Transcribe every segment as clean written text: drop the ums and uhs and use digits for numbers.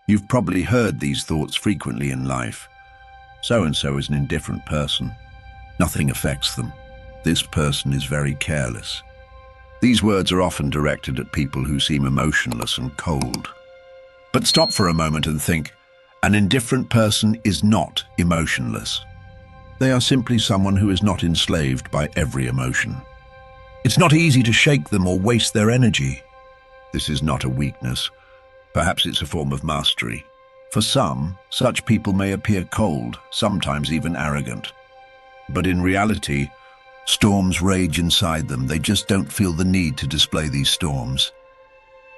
You've probably heard these thoughts frequently in life. So-and-so is an indifferent person. Nothing affects them. This person is very careless. These words are often directed at people who seem emotionless and cold. But stop for a moment and think, an indifferent person is not emotionless. They are simply someone who is not enslaved by every emotion. It's not easy to shake them or waste their energy. This is not a weakness. Perhaps it's a form of mastery. For some, such people may appear cold, sometimes even arrogant. But in reality, storms rage inside them. They just don't feel the need to display these storms.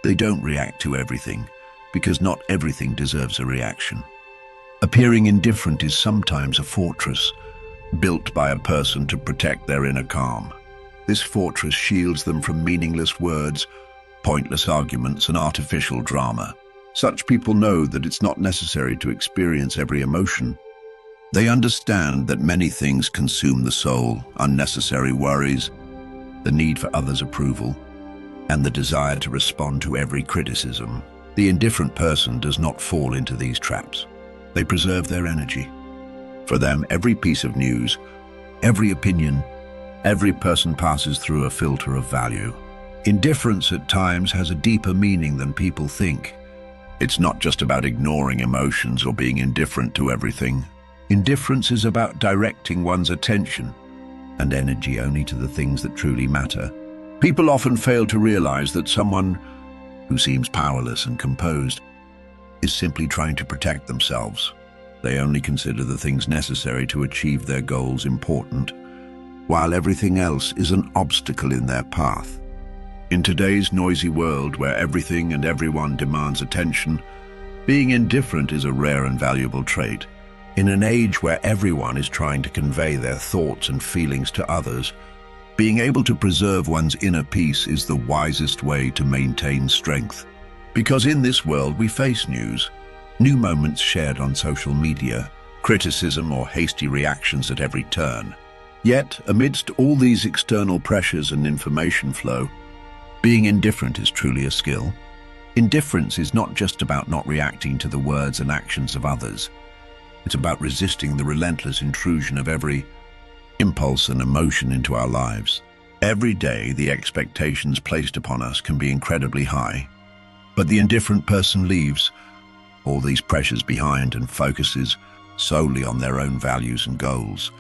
They don't react to everything, because not everything deserves a reaction. Appearing indifferent is sometimes a fortress, built by a person to protect their inner calm. This fortress shields them from meaningless words, pointless arguments, and artificial drama. Such people know that it's not necessary to experience every emotion. They understand that many things consume the soul: unnecessary worries, the need for others' approval, and the desire to respond to every criticism. The indifferent person does not fall into these traps. They preserve their energy. For them, every piece of news, every opinion, every person passes through a filter of value. Indifference at times has a deeper meaning than people think. It's not just about ignoring emotions or being indifferent to everything. Indifference is about directing one's attention and energy only to the things that truly matter. People often fail to realize that someone who seems powerless and composed is simply trying to protect themselves. They only consider the things necessary to achieve their goals important, while everything else is an obstacle in their path. In today's noisy world where everything and everyone demands attention, being indifferent is a rare and valuable trait. In an age where everyone is trying to convey their thoughts and feelings to others, being able to preserve one's inner peace is the wisest way to maintain strength. Because in this world we face news, new moments shared on social media, criticism or hasty reactions at every turn. Yet, amidst all these external pressures and information flow, being indifferent is truly a skill. Indifference is not just about not reacting to the words and actions of others. It's about resisting the relentless intrusion of every impulse and emotion into our lives. Every day, the expectations placed upon us can be incredibly high, but the indifferent person leaves all these pressures behind and focuses solely on their own values and goals.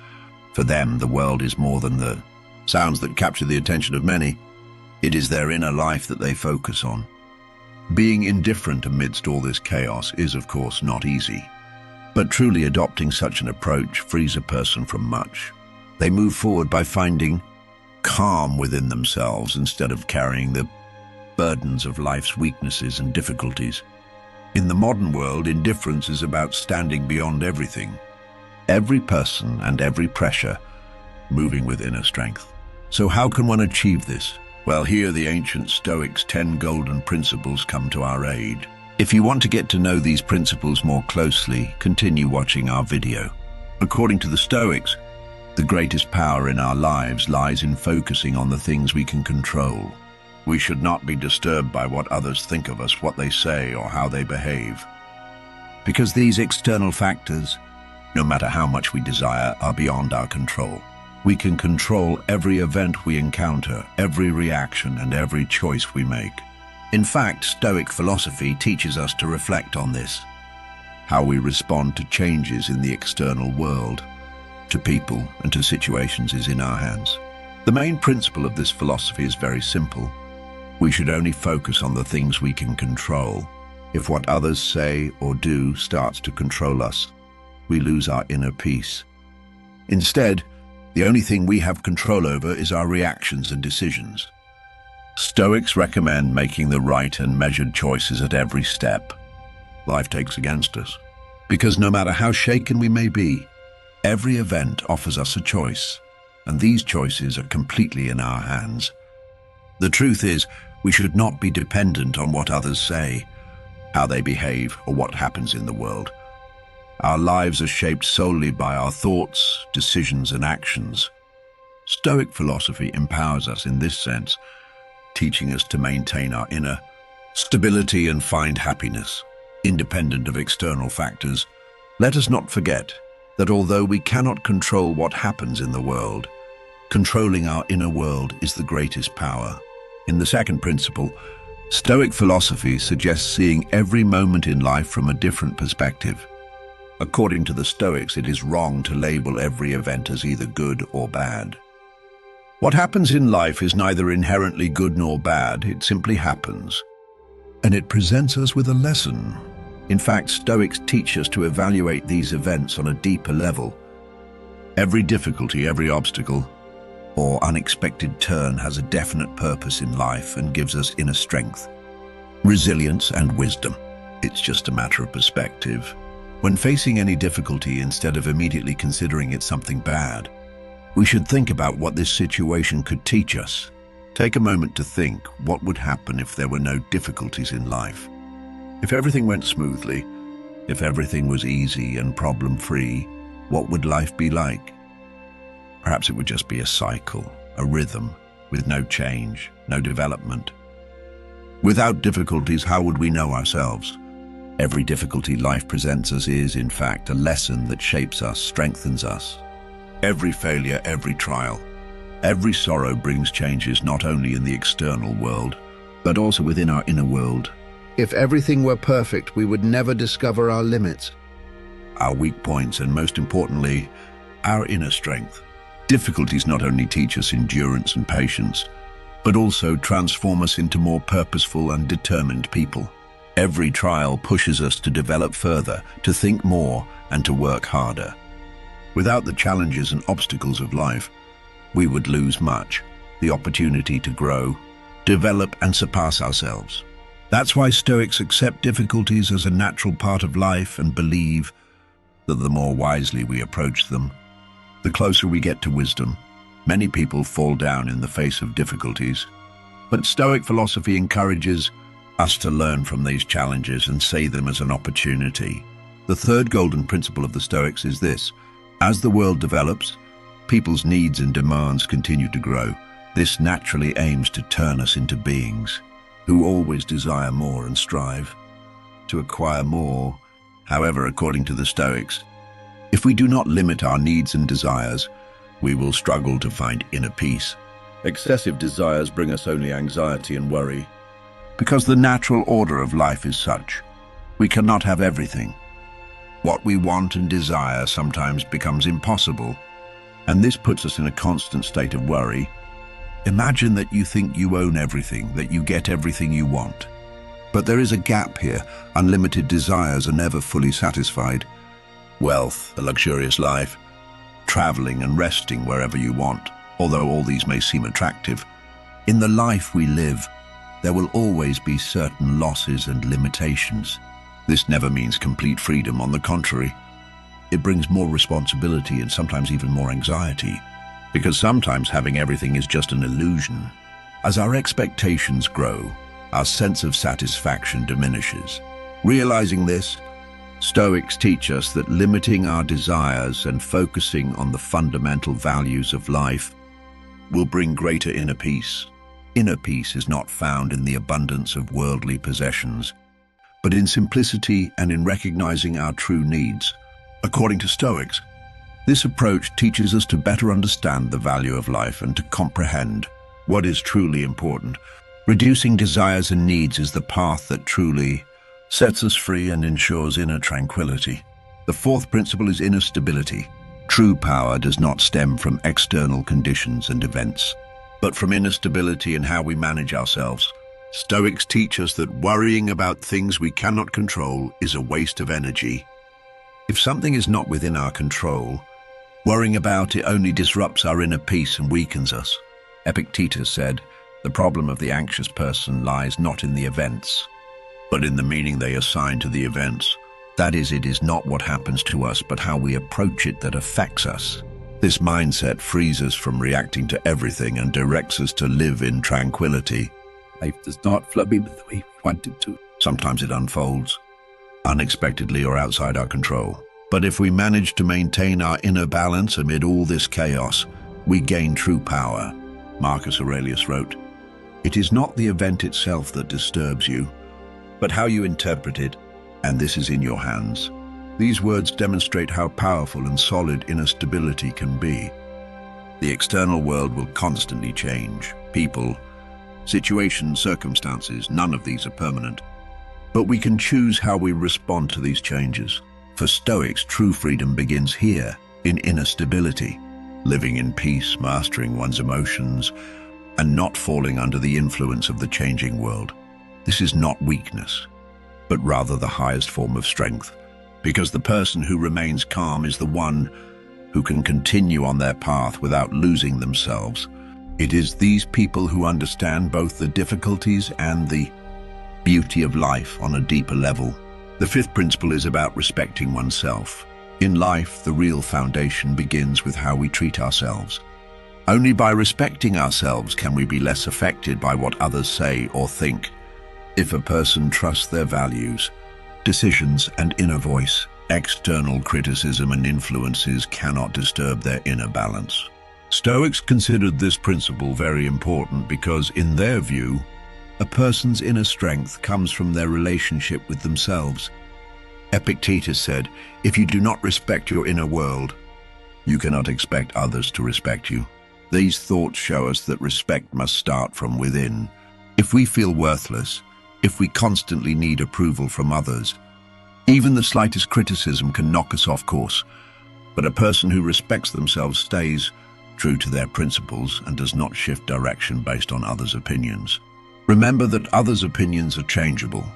For them, the world is more than the sounds that capture the attention of many. It is their inner life that they focus on. Being indifferent amidst all this chaos is, of course, not easy. But truly adopting such an approach frees a person from much. They move forward by finding calm within themselves instead of carrying the burdens of life's weaknesses and difficulties. In the modern world, indifference is about standing beyond everything, every person and every pressure, moving with inner strength. So how can one achieve this? Well, here the ancient Stoics' 10 golden principles come to our aid. If you want to get to know these principles more closely, continue watching our video. According to the Stoics, the greatest power in our lives lies in focusing on the things we can control. We should not be disturbed by what others think of us, what they say, or how they behave. Because these external factors, no matter how much we desire, are beyond our control. We can control every event we encounter, every reaction, and every choice we make. In fact, Stoic philosophy teaches us to reflect on this. How we respond to changes in the external world, to people, and to situations is in our hands. The main principle of this philosophy is very simple. We should only focus on the things we can control. If what others say or do starts to control us, we lose our inner peace. Instead, the only thing we have control over is our reactions and decisions. Stoics recommend making the right and measured choices at every step. Life takes against us. Because no matter how shaken we may be, every event offers us a choice, and these choices are completely in our hands. The truth is, we should not be dependent on what others say, how they behave, or what happens in the world. Our lives are shaped solely by our thoughts, decisions, and actions. Stoic philosophy empowers us in this sense, teaching us to maintain our inner stability and find happiness. independent of external factors. Let us not forget that although we cannot control what happens in the world, controlling our inner world is the greatest power. In the second principle, Stoic philosophy suggests seeing every moment in life from a different perspective. According to the Stoics, it is wrong to label every event as either good or bad. What happens in life is neither inherently good nor bad, it simply happens. And it presents us with a lesson. In fact, Stoics teach us to evaluate these events on a deeper level. Every difficulty, every obstacle, or unexpected turn has a definite purpose in life and gives us inner strength, resilience, and wisdom. It's just a matter of perspective. When facing any difficulty, instead of immediately considering it something bad, we should think about what this situation could teach us. Take a moment to think what would happen if there were no difficulties in life. If everything went smoothly, if everything was easy and problem-free, what would life be like? Perhaps it would just be a cycle, a rhythm, with no change, no development. Without difficulties, how would we know ourselves? Every difficulty life presents us is, in fact, a lesson that shapes us, strengthens us. Every failure, every trial, every sorrow brings changes not only in the external world, but also within our inner world. If everything were perfect, we would never discover our limits, our weak points, and most importantly, our inner strength. Difficulties not only teach us endurance and patience, but also transform us into more purposeful and determined people. Every trial pushes us to develop further, to think more, and to work harder. Without the challenges and obstacles of life, we would lose much, the opportunity to grow, develop, and surpass ourselves. That's why Stoics accept difficulties as a natural part of life and believe that the more wisely we approach them, the closer we get to wisdom. Many people fall down in the face of difficulties, but Stoic philosophy encourages us to learn from these challenges and see them as an opportunity. The third golden principle of the Stoics is this: as the world develops, people's needs and demands continue to grow. This naturally aims to turn us into beings who always desire more and strive to acquire more. However, according to the Stoics, if we do not limit our needs and desires, we will struggle to find inner peace. Excessive desires bring us only anxiety and worry, because the natural order of life is such. We cannot have everything. What we want and desire sometimes becomes impossible, and this puts us in a constant state of worry. Imagine that you think you own everything, that you get everything you want. But there is a gap here. Unlimited desires are never fully satisfied. Wealth, a luxurious life, traveling and resting wherever you want, although all these may seem attractive. In the life we live, there will always be certain losses and limitations. This never means complete freedom. On the contrary, it brings more responsibility and sometimes even more anxiety, because sometimes having everything is just an illusion. As our expectations grow, our sense of satisfaction diminishes. Realizing this, Stoics teach us that limiting our desires and focusing on the fundamental values of life will bring greater inner peace. Inner peace is not found in the abundance of worldly possessions, but in simplicity and in recognizing our true needs. According to Stoics, this approach teaches us to better understand the value of life and to comprehend what is truly important. Reducing desires and needs is the path that truly sets us free and ensures inner tranquility. The fourth principle is inner stability. True power does not stem from external conditions and events, but from inner stability in how we manage ourselves. Stoics teach us that worrying about things we cannot control is a waste of energy. If something is not within our control, worrying about it only disrupts our inner peace and weakens us. Epictetus said, "The problem of the anxious person lies not in the events, but in the meaning they assign to the events. That is, it is not what happens to us, but how we approach it that affects us." This mindset frees us from reacting to everything and directs us to live in tranquility. Life does not flow the way we want it to. Sometimes it unfolds unexpectedly or outside our control. But if we manage to maintain our inner balance amid all this chaos, we gain true power. Marcus Aurelius wrote, "It is not the event itself that disturbs you, but how you interpret it. and this is in your hands. These words demonstrate how powerful and solid inner stability can be. The external world will constantly change. People, situations, circumstances, none of these are permanent. But we can choose how we respond to these changes. For Stoics, true freedom begins here, in inner stability, living in peace, mastering one's emotions, and not falling under the influence of the changing world. This is not weakness, but rather the highest form of strength, because the person who remains calm is the one who can continue on their path without losing themselves. It is these people who understand both the difficulties and the beauty of life on a deeper level. The fifth principle is about respecting oneself. In life, the real foundation begins with how we treat ourselves. Only by respecting ourselves can we be less affected by what others say or think. If a person trusts their values, decisions, and inner voice, external criticism and influences cannot disturb their inner balance. Stoics considered this principle very important because, in their view, a person's inner strength comes from their relationship with themselves. Epictetus said, "If you do not respect your inner world, you cannot expect others to respect you." These thoughts show us that respect must start from within. If we feel worthless, if we constantly need approval from others, even the slightest criticism can knock us off course. But a person who respects themselves stays true to their principles and does not shift direction based on others' opinions. Remember that others' opinions are changeable,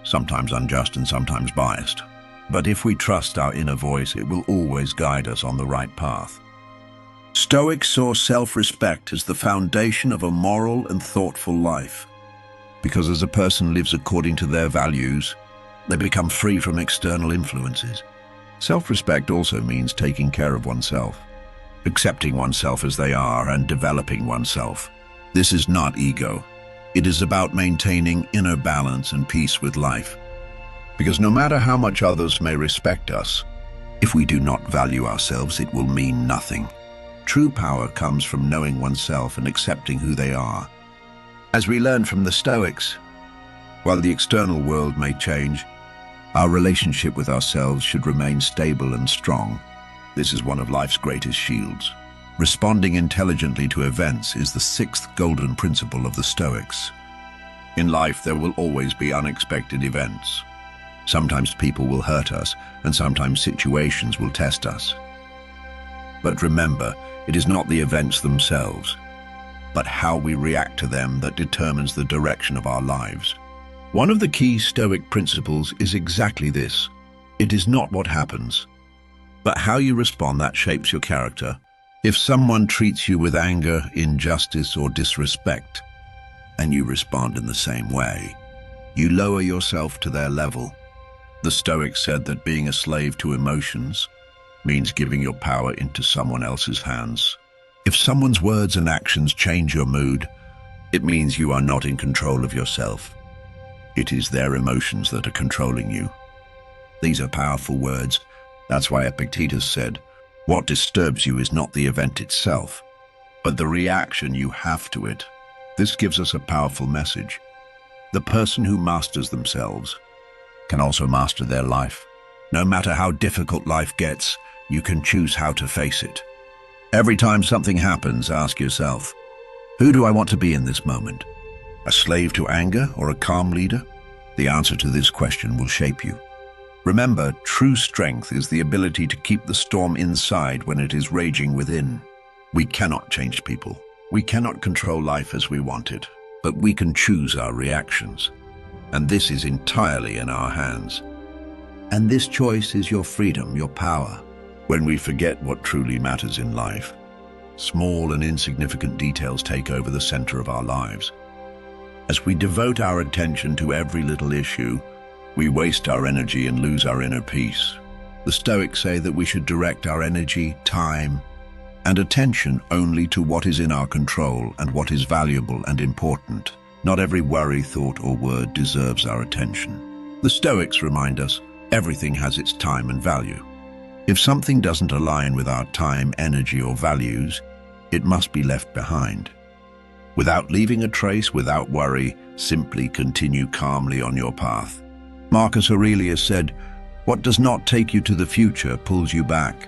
sometimes unjust and sometimes biased. But if we trust our inner voice, it will always guide us on the right path. Stoics saw self-respect as the foundation of a moral and thoughtful life, because as a person lives according to their values, they become free from external influences. Self-respect also means taking care of oneself, accepting oneself as they are, and developing oneself. This is not ego. It is about maintaining inner balance and peace with life. Because no matter how much others may respect us, if we do not value ourselves, it will mean nothing. True power comes from knowing oneself and accepting who they are. As we learn from the Stoics, while the external world may change, our relationship with ourselves should remain stable and strong. This is one of life's greatest shields. Responding intelligently to events is the sixth golden principle of the Stoics. In life, there will always be unexpected events. Sometimes people will hurt us, and sometimes situations will test us. But remember, it is not the events themselves, but how we react to them that determines the direction of our lives. One of the key Stoic principles is exactly this. It is not what happens, but how you respond that shapes your character. If someone treats you with anger, injustice, or disrespect, and you respond in the same way, you lower yourself to their level. The Stoics said that being a slave to emotions means giving your power into someone else's hands. If someone's words and actions change your mood, it means you are not in control of yourself. It is their emotions that are controlling you. These are powerful words. That's why Epictetus said, "What disturbs you is not the event itself, but the reaction you have to it." This gives us a powerful message. The person who masters themselves can also master their life. No matter how difficult life gets, you can choose how to face it. Every time something happens, ask yourself, who do I want to be in this moment? A slave to anger or a calm leader? The answer to this question will shape you. Remember, true strength is the ability to keep the storm inside when it is raging within. We cannot change people. We cannot control life as we want it, but we can choose our reactions. And this is entirely in our hands. And this choice is your freedom, your power. When we forget what truly matters in life, small and insignificant details take over the center of our lives. As we devote our attention to every little issue, we waste our energy and lose our inner peace. The Stoics say that we should direct our energy, time, and attention only to what is in our control and what is valuable and important. Not every worry, thought, or word deserves our attention. The Stoics remind us everything has its time and value. If something doesn't align with our time, energy, or values, it must be left behind. Without leaving a trace, without worry, simply continue calmly on your path. Marcus Aurelius said, "What does not take you to the future pulls you back."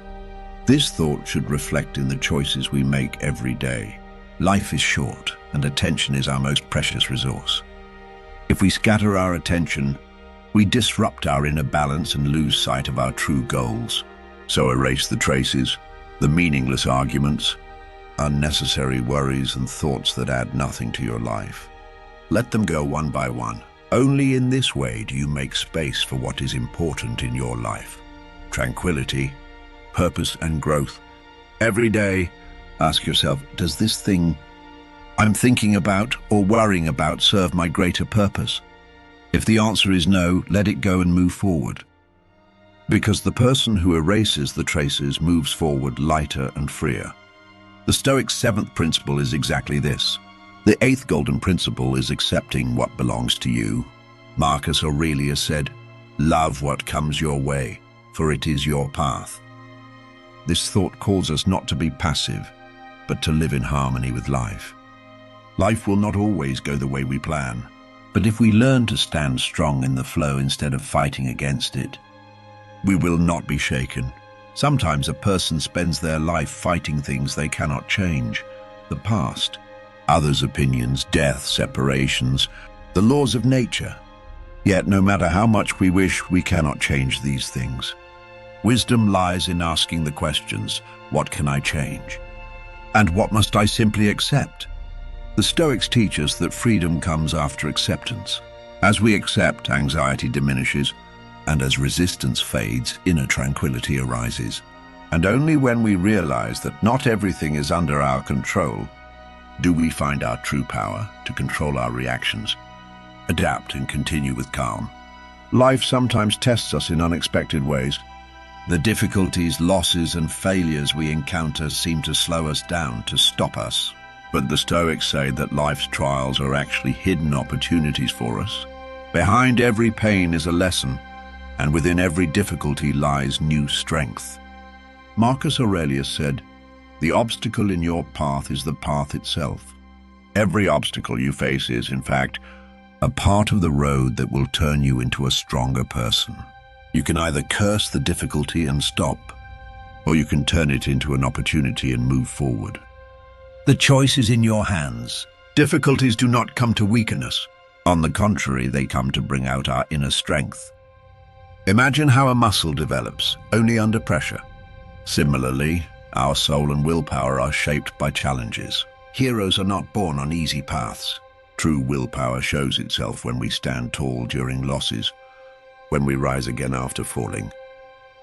This thought should reflect in the choices we make every day. Life is short, and attention is our most precious resource. If we scatter our attention, we disrupt our inner balance and lose sight of our true goals. So erase the traces, the meaningless arguments, unnecessary worries and thoughts that add nothing to your life. Let them go one by one. Only in this way do you make space for what is important in your life: tranquility, purpose, and growth. Every day, ask yourself, does this thing I'm thinking about or worrying about serve my greater purpose? If the answer is no, let it go and move forward. Because the person who erases the traces moves forward lighter and freer. The Stoics' seventh principle is exactly this. The eighth golden principle is accepting what belongs to you. Marcus Aurelius said, "Love what comes your way, for it is your path." This thought calls us not to be passive, but to live in harmony with life. Life will not always go the way we plan, but if we learn to stand strong in the flow instead of fighting against it, we will not be shaken. Sometimes a person spends their life fighting things they cannot change: the past, others' opinions, death, separations, the laws of nature. Yet no matter how much we wish, we cannot change these things. Wisdom lies in asking the questions, what can I change? And what must I simply accept? The Stoics teach us that freedom comes after acceptance. As we accept, anxiety diminishes, and as resistance fades, inner tranquility arises. And only when we realize that not everything is under our control do we find our true power to control our reactions, adapt, and continue with calm. Life sometimes tests us in unexpected ways. The difficulties, losses, and failures we encounter seem to slow us down, to stop us. But the Stoics say that life's trials are actually hidden opportunities for us. Behind every pain is a lesson, and within every difficulty lies new strength. Marcus Aurelius said, "The obstacle in your path is the path itself." Every obstacle you face is, in fact, a part of the road that will turn you into a stronger person. You can either curse the difficulty and stop, or you can turn it into an opportunity and move forward. The choice is in your hands. Difficulties do not come to weaken us. On the contrary, they come to bring out our inner strength. Imagine how a muscle develops only under pressure. Similarly, our soul and willpower are shaped by challenges. Heroes are not born on easy paths. True willpower shows itself when we stand tall during losses, when we rise again after falling.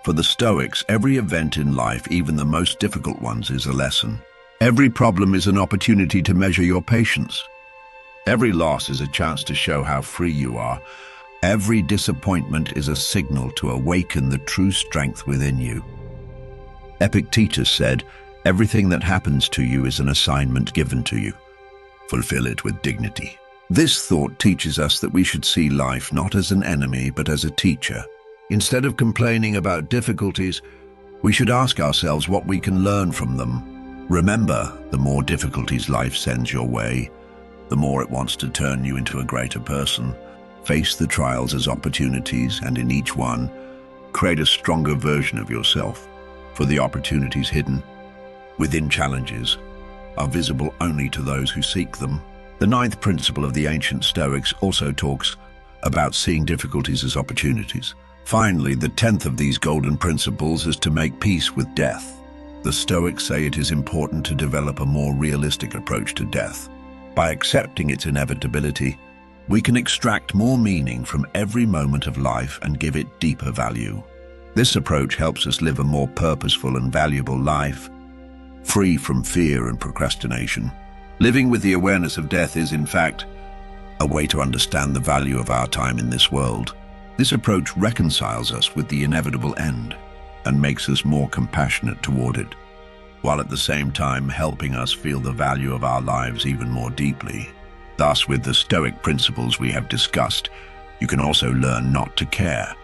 For the Stoics, every event in life, even the most difficult ones, is a lesson. Every problem is an opportunity to measure your patience. Every loss is a chance to show how free you are. Every disappointment is a signal to awaken the true strength within you. Epictetus said, "Everything that happens to you is an assignment given to you. Fulfill it with dignity." This thought teaches us that we should see life not as an enemy, but as a teacher. Instead of complaining about difficulties, we should ask ourselves what we can learn from them. Remember, the more difficulties life sends your way, the more it wants to turn you into a greater person. Face the trials as opportunities, and in each one, create a stronger version of yourself. For the opportunities hidden within challenges are visible only to those who seek them. The ninth principle of the ancient Stoics also talks about seeing difficulties as opportunities. Finally, the 10th of these golden principles is to make peace with death. The Stoics say it is important to develop a more realistic approach to death. By accepting its inevitability, we can extract more meaning from every moment of life and give it deeper value. This approach helps us live a more purposeful and valuable life, free from fear and procrastination. Living with the awareness of death is, in fact, a way to understand the value of our time in this world. This approach reconciles us with the inevitable end and makes us more compassionate toward it, while at the same time helping us feel the value of our lives even more deeply. Thus, with the Stoic principles we have discussed, you can also learn not to care.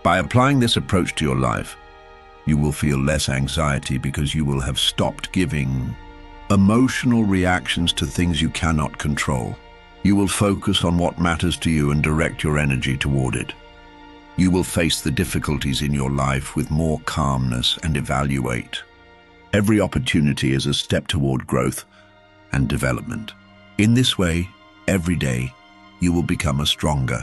By applying this approach to your life, you will feel less anxiety because you will have stopped giving emotional reactions to things you cannot control. You will focus on what matters to you and direct your energy toward it. You will face the difficulties in your life with more calmness and evaluate. Every opportunity is a step toward growth and development. In this way, every day, you will become a stronger,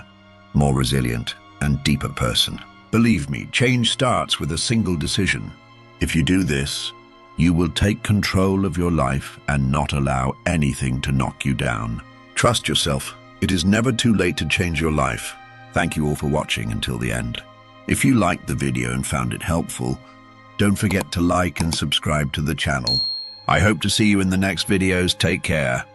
more resilient, and deeper person. Believe me, change starts with a single decision. If you do this, you will take control of your life and not allow anything to knock you down. Trust yourself. It is never too late to change your life. Thank you all for watching until the end. If you liked the video and found it helpful, don't forget to like and subscribe to the channel. I hope to see you in the next videos. Take care.